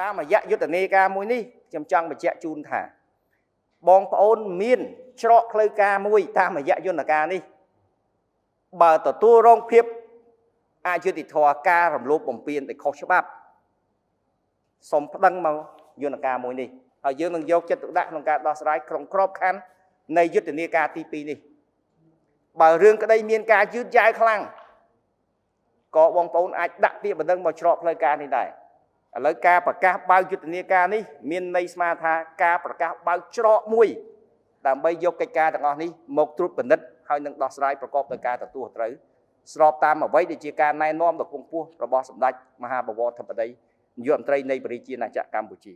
តាមរយៈយុទ្ធនាការមួយនេះខ្ញុំចង់បញ្ជាក់ជូនថាបងប្អូនមានច្រកផ្លូវការមួយតាមរយៈយន្តការនេះបើទទួលរងភាពអយុត្តិធម៌ការរំលោភបំពានដោយខុសច្បាប់សូមប្តឹងមកយន្តការមួយនេះហើយយើងនឹងយកចិត្តទុកដាក់ក្នុងការដោះស្រាយក្នុងក្របខ័ណ្ឌនៃយុទ្ធនាការទី2នេះបើរឿងក្តីមានការយឺតយ៉ាវខ្លាំងក៏បងប្អូនអាចដាក់ពាក្យបណ្ដឹងមកច្រកផ្លូវការនេះដែរឥឡូវការប្រកាសបើកយុទ្ធនាការនេះមានន័យស្មើថាការប្រកាសបើកច្រកមួយដើម្បីយកកិច្ចការទាំងអស់នេះមកត្រួតពិនិត្យហើយនឹងដោះស្រាយប្រកបដោយការទទួលខុសត្រូវស្របតាមអ្វីដែលជាការណែនាំដ៏គង់ខ្ពស់របស់សម្ដេចមហាបវរធិបតីនាយករដ្ឋមន្ត្រីនៃប្រជាណាចក្រកម្ពុជា